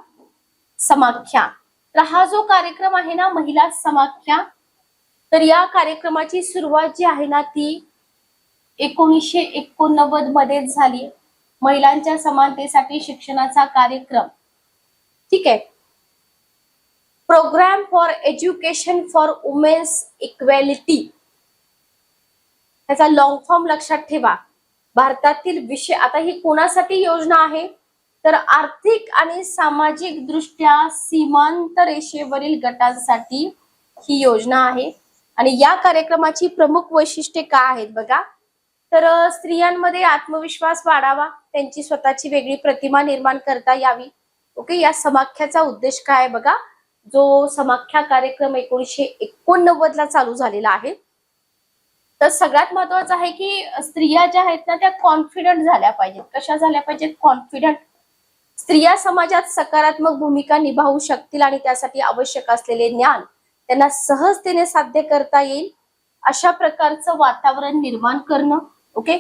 Speaker 1: समाख्या. तर हा जो कार्यक्रम आहे ना, महिला समाख्या, तर या कार्यक्रमाची सुरुवात जी आहे ना ती 1989 मध्येच झाली. महिलांच्या समानतेसाठी शिक्षणाचा कार्यक्रम, ठीक आहे. Programme for education for women's equality, त्याचा लॉंग फॉर्म लक्षात ठेवा. भारतातील विषय, आता ही कोणासाठी योजना आहे, तर आर्थिक आणि सामाजिक दृष्ट्या सीमांत रेषेवरील गटांसाठी ही योजना आहे. आणि या कार्यक्रमाची प्रमुख वैशिष्ट्ये काय आहेत बघा, तर स्त्रियांमध्ये आत्मविश्वास वाढावा, त्यांची स्वतःची वेगळी प्रतिमा निर्माण करता यावी. ओके, या समाख्याचा उद्देश काय आहे बघा, जो समाख्या कार्यक्रम 1989 ला चालू झालेला आहे. तर सगळ्यात महत्वाचं आहे की स्त्रिया ज्या आहेत ना त्या कॉन्फिडंट झाल्या पाहिजेत. कशा झाल्या पाहिजेत? कॉन्फिडंट. स्त्रिया समाजात सकारात्मक भूमिका निभावू शकतील आणि त्यासाठी आवश्यक असलेले ज्ञान त्यांना सहजतेने साध्य करता येईल, अशा प्रकारचं वातावरण निर्माण करणं. ओके,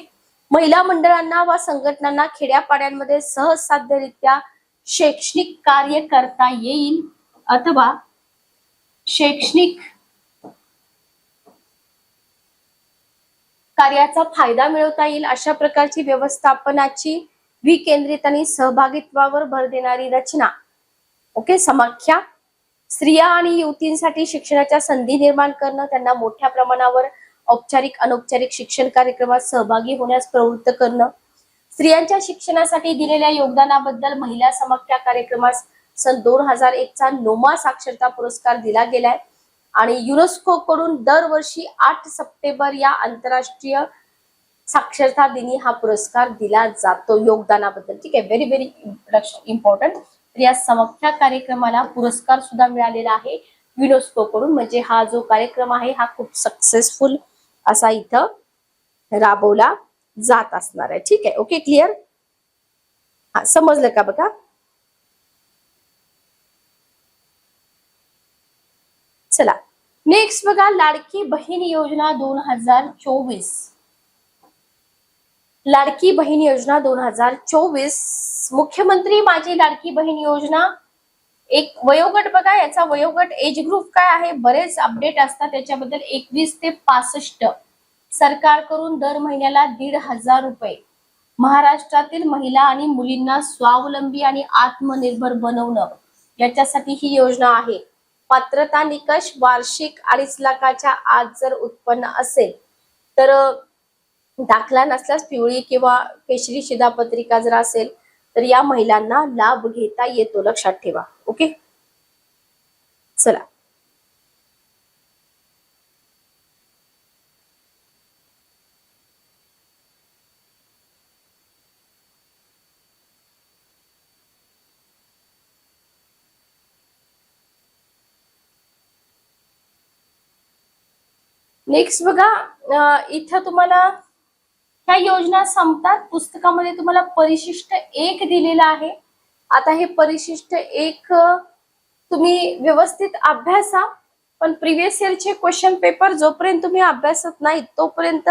Speaker 1: महिला मंडळांना व संघटनांना खेड्यापाड्यांमध्ये सहज साध्यरित्या शैक्षणिक कार्य करता येईल अथवा शैक्षणिक कार्याचा फायदा मिळवता येईल, अशा प्रकारची व्यवस्थापनाची विकेंद्रित आणि सहभागित्वावर भर देणारी रचना. ओके, समाख्या. स्त्रिया आणि युवतींसाठी शिक्षणाच्या संधी निर्माण करणं, त्यांना मोठ्या प्रमाणावर औपचारिक अनौपचारिक शिक्षण कार्यक्रमात सहभागी होण्यास प्रवृत्त करणं. स्त्रियांच्या शिक्षणासाठी दिलेल्या योगदानाबद्दल महिला समाख्या कार्यक्रमास सन 2001 चा नोमा साक्षरता पुरस्कार दिला गेलाय. आणि युनेस्को कडून दरवर्षी 8 सप्टेंबर या आंतरराष्ट्रीय साक्षरता दिनी हा पुरस्कार दिला जातो योगदानाबद्दल. ठीक आहे, व्हेरी व्हेरी इम्पॉर्टंट. तर या समाख्या कार्यक्रमाला पुरस्कार सुद्धा मिळालेला आहे युनेस्को कडून. म्हणजे हा जो कार्यक्रम आहे हा खूप सक्सेसफुल असा इथं राबवला जात असणार आहे. ठीक आहे, ओके, क्लिअर? हा, समजलं का बघा? चला, नेक्स्ट बघा, लाडकी बहीण योजना 2024. लाडकी बहीण योजना 2024, मुख्यमंत्री माझी लाडकी बहीण योजना. एक वयोगट बघा, याचा वयोगट एज ग्रुप काय आहे, बरेच अपडेट असतात त्याच्याबद्दल. 21 ते 65. सरकारकडून दर महिन्याला 1,500 रुपये. महाराष्ट्रातील महिला आणि मुलींना स्वावलंबी आणि आत्मनिर्भर बनवणं, याच्यासाठी ही योजना आहे. पात्रता निकष, वार्षिक 2.5 लाखाच्या आत जर उत्पन्न असेल तर, दाखला नसल्यास पिवळी किंवा केशरी शिधापत्रिका जर असेल तर या महिलांना लाभ घेता येतो, लक्षात ठेवा. ओके, चला. नेक्स्ट बघा, इथं तुम्हाला ह्या योजना संपतात. पुस्तकामध्ये तुम्हाला परिशिष्ट 1 दिलेला आहे. आता हे परिशिष्ट 1 तुम्ही व्यवस्थित अभ्यासा, पण प्रिव्हियस इयरचे क्वेश्चन पेपर जोपर्यंत तुम्ही अभ्यासत नाही तोपर्यंत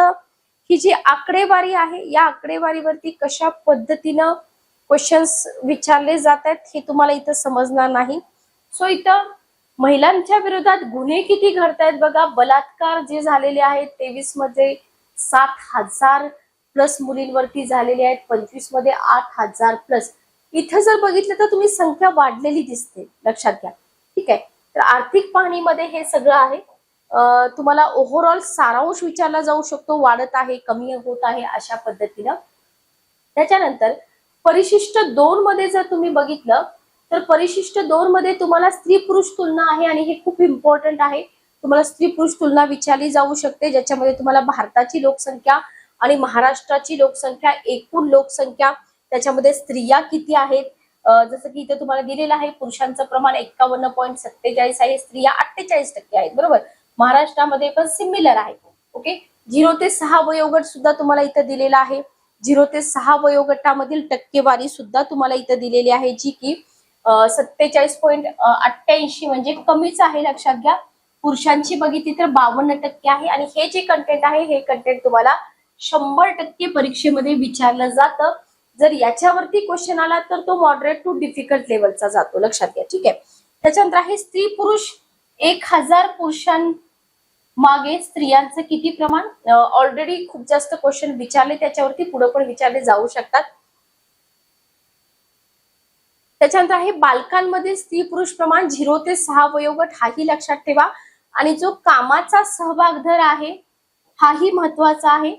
Speaker 1: ही जी आकडेवारी आहे या आकडेवारीवरती कशा पद्धतीनं क्वेश्चन्स विचारले जात आहेत हे तुम्हाला इथं समजणार नाही. सो इथं महिलांच्या विरोधात गुन्हे किती घडतायत बघा. बलात्कार जे झालेले आहेत 23 मध्ये 7,000 प्लस मुलींवरती झालेले आहेत, 25 मध्ये 8,000 प्लस. इथं जर बघितलं तर तुम्ही संख्या वाढलेली दिसते, लक्षात घ्या. ठीक आहे, तर आर्थिक पाहणीमध्ये हे सगळं आहे. तुम्हाला ओव्हरऑल सारांश विचारला जाऊ शकतो, वाढत आहे कमी होत आहे अशा पद्धतीनं. त्याच्यानंतर परिशिष्ट 2 मध्ये जर तुम्ही बघितलं तर परिशिष्ट 2 मध्ये तुम्हाला स्त्री पुरुष तुलना आहे आणि हे खूप इम्पॉर्टंट आहे. तुम्हाला स्त्री पुरुष तुलना विचारली जाऊ शकते, ज्याच्यामध्ये तुम्हाला भारताची लोकसंख्या आणि महाराष्ट्राची लोकसंख्या, एकूण लोकसंख्या, त्याच्यामध्ये स्त्रिया किती आहेत. जसं की इथे तुम्हाला दिलेलं आहे, पुरुषांचं प्रमाण 51.47 आहे, स्त्रिया 48% आहेत, बरोबर. महाराष्ट्रामध्ये पण सिमिलर आहे. ओके, 0 ते 6 वयोगट सुद्धा तुम्हाला इथं दिलेला आहे. 0 ते 6 वयोगटामधील टक्केवारी सुद्धा तुम्हाला इथं दिलेली आहे, जी की 47.88 म्हणजे कमीच आहे, लक्षात घ्या. पुरुषांची बघितली तर 52% आहे. आणि हे जे कंटेंट आहे हे कंटेंट तुम्हाला 100% परीक्षेमध्ये विचारलं जातं. जर याच्यावरती क्वेश्चन आला तर तो मॉडरेट टू डिफिकल्ट लेवलचा जातो, लक्षात घ्या. ठीक आहे. त्याच्यानंतर आहे स्त्री पुरुष 1000 पुरुषांमागे स्त्रियांचं किती प्रमाण. ऑलरेडी खूप जास्त क्वेश्चन विचारले, त्याच्यावरती पुढे पण विचारले जाऊ शकतात. त्याच्यानंतर आहे बालकांमध्ये स्त्री पुरुष प्रमाण 0 ते 6 वयोगट, हाही लक्षात ठेवा. आणि जो कामाचा सहभाग दर आहे हाही महत्वाचा आहे.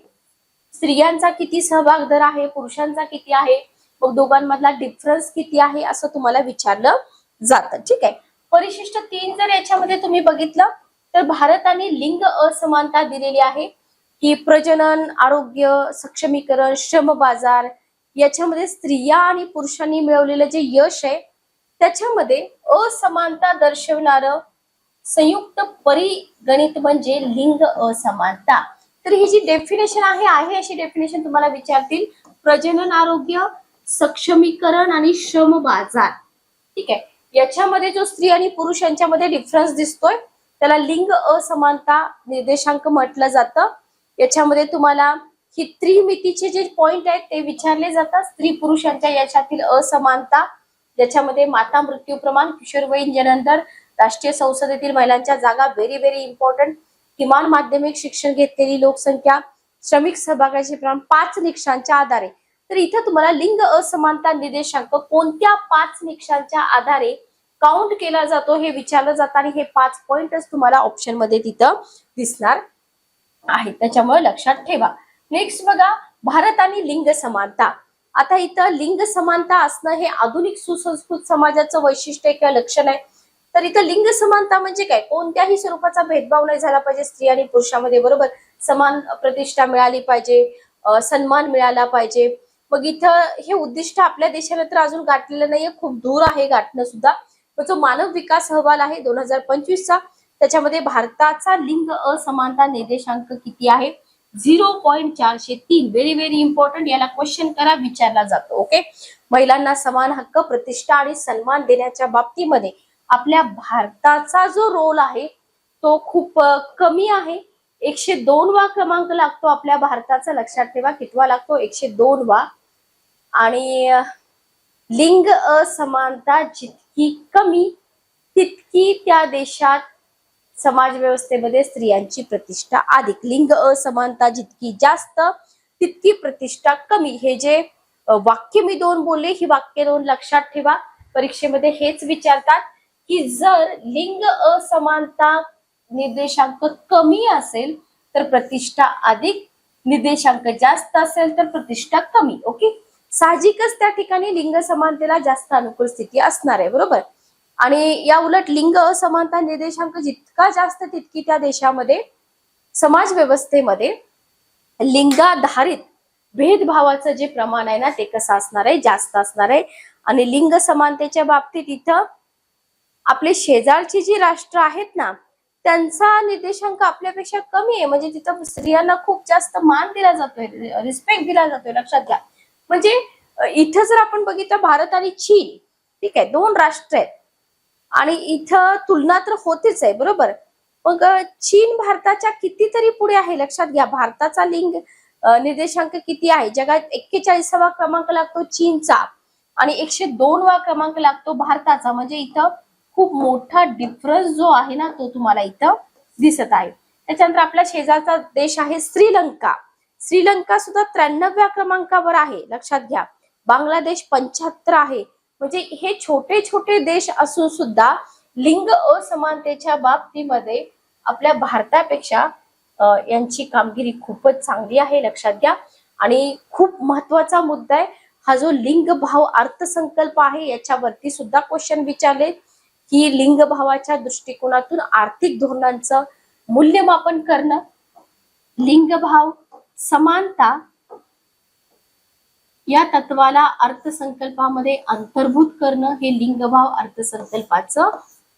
Speaker 1: स्त्रियांचा किती सहभाग दर आहे, पुरुषांचा किती आहे, मग दोघांमधला डिफरन्स किती आहे असं तुम्हाला विचारलं जातं. ठीक आहे. परिशिष्ट 3 जर याच्यामध्ये तुम्ही बघितलं तर भारताने लिंग असमानता दिलेली आहे की प्रजनन, आरोग्य, सक्षमीकरण, श्रम बाजार याच्यामध्ये स्त्रिया आणि पुरुषांनी मिळवलेलं जे यश आहे त्याच्यामध्ये असमानता दर्शवणारं संयुक्त परिगणित म्हणजे लिंग असमानता. तर ही जी डेफिनेशन आहे अशी डेफिनेशन तुम्हाला विचारतील. प्रजनन, आरोग्य, सक्षमीकरण आणि श्रम बाजार. ठीक आहे. याच्यामध्ये जो स्त्री आणि पुरुष यांच्यामध्ये डिफरन्स दिसतोय त्याला लिंग असमानता निर्देशांक म्हटलं जातं. याच्यामध्ये तुम्हाला ही त्रिमितीचे जे पॉइंट आहेत ते विचारले जातात. स्त्री पुरुषांच्या याच्यातील असमानता, ज्याच्यामध्ये माता मृत्यू प्रमाण, किशोरवयीन जननदर, राष्ट्रीय संसदेतील महिलांच्या जागा, व्हेरी व्हेरी इम्पॉर्टंट, किमान माध्यमिक शिक्षण घेतलेली लोकसंख्या, श्रमिक सहभागाचे प्रमाण, 5 निकषांच्या आधारे. तर इथं तुम्हाला लिंग असमानता निर्देशांक कोणत्या 5 निकषांच्या आधारे काउंट केला जातो हे विचारलं जातं. आणि हे 5 पॉइंटच तुम्हाला ऑप्शन मध्ये तिथं दिसणार आहे, त्याच्यामुळे लक्षात ठेवा. नेक्स्ट बघा, भारत आणि लिंग समानता. आता इथं लिंग समानता असणं हे आधुनिक सुसंस्कृत समाजाचं वैशिष्ट्य किंवा लक्षण आहे. तर इथं लिंग समानता म्हणजे काय, कोणत्याही स्वरूपाचा भेदभाव नाही झाला पाहिजे स्त्री आणि पुरुषांमध्ये, बरोबर. समान प्रतिष्ठा मिळाली पाहिजे, सन्मान मिळाला पाहिजे. मग इथं हे उद्दिष्ट आपल्या देशाला तर अजून गाठलेलं नाहीये, खूप दूर आहे गाठणं सुद्धा. जो मानव विकास अहवाल आहे 2025चा त्याच्यामध्ये भारताचा लिंग असमानता निर्देशांक किती आहे, 0.403. व्हेरी व्हेरी इम्पॉर्टंट, याला क्वेश्चन करा, विचारला जातो. ओके. महिलांना समान हक्क, प्रतिष्ठा आणि सन्मान देण्याच्या बाबतीमध्ये आपल्या भारताचा जो रोल आहे तो खूप कमी आहे. 102वा क्रमांक लागतो आपल्या भारताचा, लक्षात ठेवा. कितवा लागतो, 102वा. आणि लिंग असमानता जितकी कमी तितकी त्या देशात समाज व्यवस्थेमध्ये स्त्रियांची प्रतिष्ठा अधिक. लिंग असमानता जितकी जास्त तितकी प्रतिष्ठा कमी. हे जे वाक्य मी 2 बोलले, ही वाक्य 2 लक्षात ठेवा. परीक्षेमध्ये हेच विचारतात की जर लिंग असमानता निर्देशांक कमी असेल तर प्रतिष्ठा अधिक, निर्देशांक जास्त असेल तर प्रतिष्ठा कमी. ओके. साहजिकच त्या ठिकाणी लिंग समानतेला जास्त अनुकूल स्थिती असणार आहे, बरोबर. आणि या उलट लिंग असमानता निर्देशांक जितका जास्त तितकी त्या देशामध्ये समाज व्यवस्थेमध्ये लिंगाधारित भेदभावाचं जे प्रमाण आहे ना ते कसं असणार आहे, जास्त असणार आहे. आणि लिंग समानतेच्या बाबतीत इथं आपले शेजारची जी राष्ट्र आहेत ना त्यांचा निर्देशांक आपल्यापेक्षा कमी आहे. म्हणजे तिथं स्त्रियांना खूप जास्त मान दिला जातोय, रिस्पेक्ट दिला जातोय, लक्षात घ्या. म्हणजे इथं जर आपण बघितलं भारत आणि चीन, ठीक आहे, 2 राष्ट्र आहेत आणि इथं तुलना तर होतेच आहे, बरोबर. मग चीन भारताच्या कितीतरी पुढे आहे, लक्षात घ्या. भारताचा लिंग निर्देशांक किती आहे, जगात 41वा क्रमांक लागतो चीनचा आणि 102वा क्रमांक लागतो भारताचा. म्हणजे इथं खूप मोठा डिफरन्स जो आहे ना तो तुम्हाला इथं दिसत आहे. त्याच्यानंतर आपल्या शेजारचा देश आहे श्रीलंका. श्रीलंका सुद्धा 93व्या क्रमांकावर आहे, लक्षात घ्या. बांगलादेश 75 आहे. म्हणजे हे छोटे छोटे देश असून सुद्धा लिंग असमानतेच्या बाबतीमध्ये आपल्या भारतापेक्षा यांची कामगिरी खूपच चांगली आहे, लक्षात घ्या. आणि खूप महत्वाचा मुद्दा आहे हा जो लिंग भाव अर्थसंकल्प आहे, याच्यावरती सुद्धा क्वेश्चन विचारले की लिंग भावाच्या दृष्टिकोनातून आर्थिक धोरणांचं मूल्यमापन करणं, लिंग भाव समानता या तत्वाला अर्थसंकल्पामध्ये अंतर्भूत करणं हे लिंगभाव अर्थसंकल्पाचं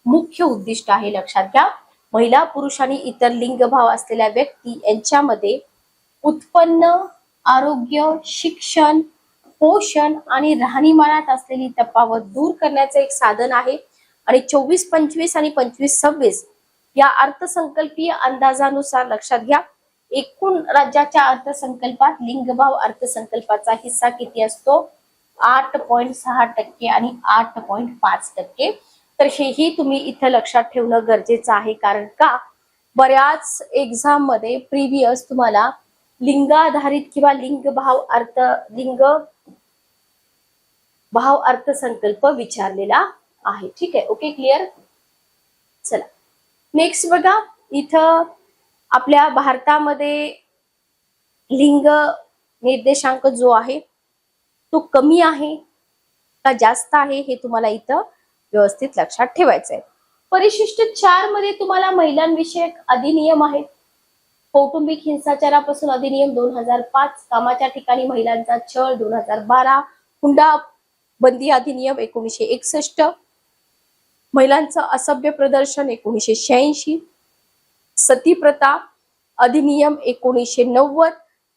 Speaker 1: मुख्य उद्दिष्ट आहे, लक्षात घ्या. महिला, पुरुष आणि इतर लिंगभाव असलेल्या व्यक्ती यांच्यामध्ये उत्पन्न, आरोग्य, शिक्षण, कुपोषण आणि राहणीमानात असलेली तफावत दूर करण्याचं एक साधन आहे. आणि 24-25 आणि 25-26 या अर्थसंकल्पीय अंदाजानुसार लक्षात घ्या, एकूण राज्याच्या अर्थसंकल्पात लिंगभाव अर्थसंकल्पाचा हिस्सा किती असतो? 8.6% आणि 8.5%. तर हेही तुम्ही इथं लक्षात ठेवणं गरजेचं आहे. कारण का बऱ्याच एक्झाम मध्ये प्रिव्हियस तुम्हाला लिंगाधारित किंवा लिंग भाव अर्थसंकल्प विचारलेला आहे. ठीक आहे, ओके, क्लिअर. चला नेक्स्ट बघा, इथं आपल्या भारतामध्ये लिंग निर्देशांक जो आहे तो कमी आहे का जास्त आहे हे तुम्हाला इथं व्यवस्थित लक्षात ठेवायचं आहे. परिशिष्ट 4 मध्ये तुम्हाला महिलांविषयक अधिनियम आहेत. कौटुंबिक हिंसाचारापासून अधिनियम 2005, कामाच्या ठिकाणी महिलांचा छळ 2012, हुंडा बंदी अधिनियम 1961, महिलांचं असभ्य प्रदर्शन 1986, सती प्रथा अधिनियम 1990,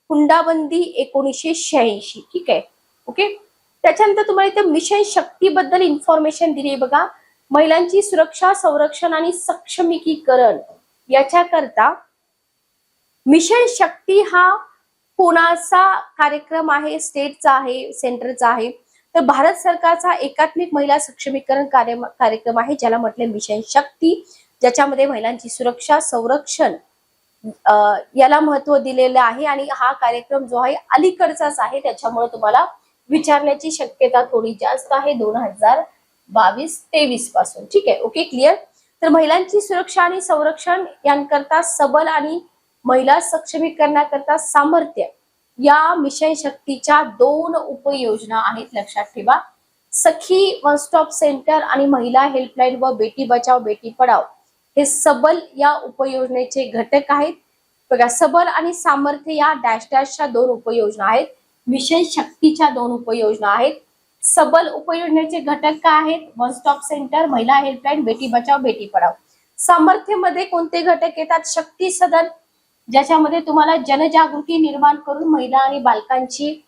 Speaker 1: हुंडाबंदी 1986. ठीक आहे, ओके. त्याच्यानंतर तुम्हाला इथे मिशन शक्ती बद्दल इन्फॉर्मेशन दिली आहे बघा. महिलांची सुरक्षा, संरक्षण आणि सक्षमीकरण याच्याकरता मिशन शक्ती हा कोणाचा कार्यक्रम आहे? स्टेटचा आहे, सेंटरचा आहे? तर भारत सरकारचा एकात्मिक महिला सक्षमीकरण कार्यक्रम आहे, ज्याला म्हटले मिशन शक्ती, ज्याच्यामध्ये महिलांची सुरक्षा, संरक्षण याला महत्व दिलेलं आहे. आणि हा कार्यक्रम जो आहे अलीकडचाच आहे, त्याच्यामुळे तुम्हाला विचारण्याची शक्यता थोडी जास्त आहे 2022-23 पासून. ठीक आहे, ओके, क्लिअर. तर महिलांची सुरक्षा आणि संरक्षण यांकरता सबल आणि महिला सक्षमीकरणाकरता सामर्थ्य या मिशन शक्तीच्या 2 उपयोजना आहेत, लक्षात ठेवा. सखी वन स्टॉप सेंटर आणि महिला हेल्पलाईन व बेटी बचाव बेटी पढाव हे सबल या उपयोजनेचे घटक आहेत. बघा, सबल आणि सामर्थ्य या डॅश डॅशच्या 2 उपयोजना आहेत. मिशन शक्तीच्या 2 उपयोजना आहेत. सबल उपयोजनेचे घटक काय आहेत? वन स्टॉप सेंटर, महिला हेल्पलाईन, बेटी बचाव बेटी पढाव. सामर्थ्यमध्ये कोणते घटक येतात? शक्ती सदन, ज्याच्यामध्ये तुम्हाला जनजागृती निर्माण करून महिला आणि बालकांची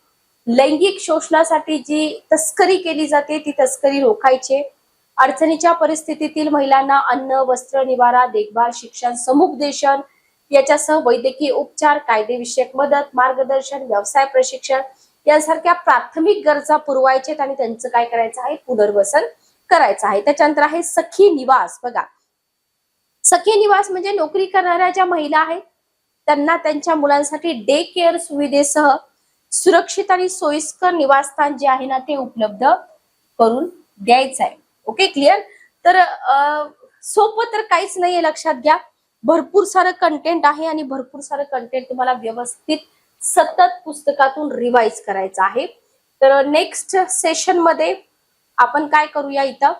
Speaker 1: लैंगिक शोषणासाठी जी तस्करी केली जाते ती तस्करी रोखायचे. अडचणीच्या परिस्थितीतील महिलांना अन्न, वस्त्र, निवारा, देखभाल, शिक्षण, समुपदेशन याच्यासह वैद्यकीय उपचार, कायदेविषयक मदत, मार्गदर्शन, व्यवसाय प्रशिक्षण यासारख्या प्राथमिक गरजा पुरवायचे आणि त्यांचं काय करायचं आहे? पुनर्वसन करायचं आहे. त्याच्यानंतर आहे सखी निवास. बघा, सखी निवास म्हणजे नोकरी करणाऱ्या ज्या महिला आहेत त्यांना त्यांच्या मुलांसाठी डे केअर सुविधेसह सुरक्षित आणि सोयीस्कर निवासस्थान जे आहे ना ते उपलब्ध करून द्यायचं आहे. Okay, clear. तर सोपं तर काहीच नाहीये, लक्षात घ्या. भरपूर सारं कंटेंट आहे आणि भरपूर सारं कंटेंट तुम्हाला व्यवस्थित सतत पुस्तकातून रिवाइज करायचं आहे. तर नेक्स्ट सेशन मध्ये आपण काय करूया, इथं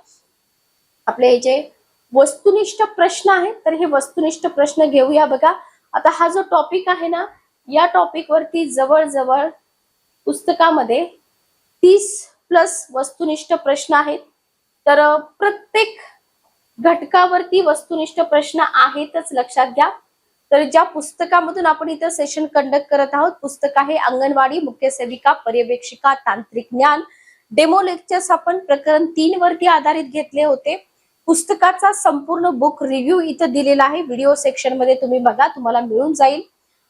Speaker 1: आपले जे वस्तुनिष्ठ प्रश्न आहेत तर हे वस्तुनिष्ठ प्रश्न घेऊया. बघा, आता हा जो टॉपिक आहे ना, या टॉपिक वरती जवळजवळ पुस्तकामध्ये 30+ वस्तुनिष्ठ प्रश्न आहेत. तर प्रत्येक घटकावरती वस्तुनिष्ठ प्रश्न आहेतच, लक्षात घ्या. तर ज्या पुस्तकामधून आपण इथं सेशन कंडक्ट करत आहोत, पुस्तक आहे अंगणवाडी मुख्य सेविका पर्यवेक्षिका तांत्रिक ज्ञान. डेमो लेक्चर्स आपण प्रकरण 3 वरती आधारित घेतले होते. पुस्तकाचा संपूर्ण बुक रिव्ह्यू इथं दिलेला आहे. व्हिडिओ सेक्शन मध्ये तुम्ही बघा, तुम्हाला मिळून जाईल.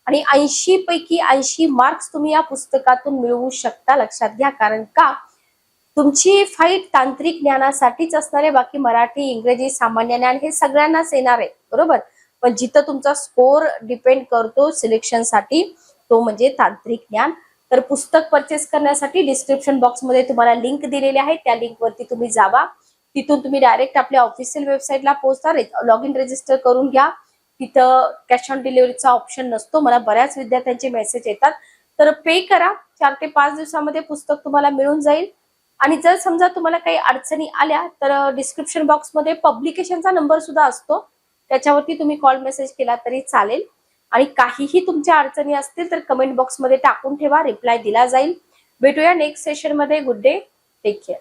Speaker 1: आणि 80 पैकी 80 मार्क्स तुम्ही या पुस्तकातून मिळवू शकता, लक्षात घ्या. कारण का तुमची फाईट तांत्रिक ज्ञानासाठीच असणार आहे. बाकी मराठी, इंग्रजी, सामान्य ज्ञान हे सगळ्यांनाच येणार आहे, बरोबर. पण जिथं तुमचा स्कोर डिपेंड करतो सिलेक्शन साठी तो म्हणजे तांत्रिक ज्ञान. तर पुस्तक परचेस करण्यासाठी डिस्क्रिप्शन बॉक्स मध्ये तुम्हाला लिंक दिलेली आहे, त्या लिंक वरती तुम्ही जावा. तिथून तुम्ही डायरेक्ट आपल्या ऑफिशियल वेबसाईटला पोहोचता, लॉग इन रजिस्टर करून घ्या. तिथं कॅश ऑन डिलिव्हरीचा ऑप्शन नसतो. मला बऱ्याच विद्यार्थ्यांचे मेसेज येतात. तर पे करा, 4 ते 5 दिवसामध्ये पुस्तक तुम्हाला मिळून जाईल. आणि जर समजा तुम्हाला काही अडचणी आल्या तर डिस्क्रिप्शन बॉक्स मध्ये पब्लिकेशनचा नंबर सुद्धा असतो, त्याच्यावरती तुम्ही कॉल मेसेज केला तरी चालेल. आणि काहीही तुमच्या अडचणी असतील तर कमेंट बॉक्स मध्ये टाकून ठेवा, रिप्लाय दिला जाईल. भेटूया नेक्स्ट सेशन मध्ये. Good day, take care.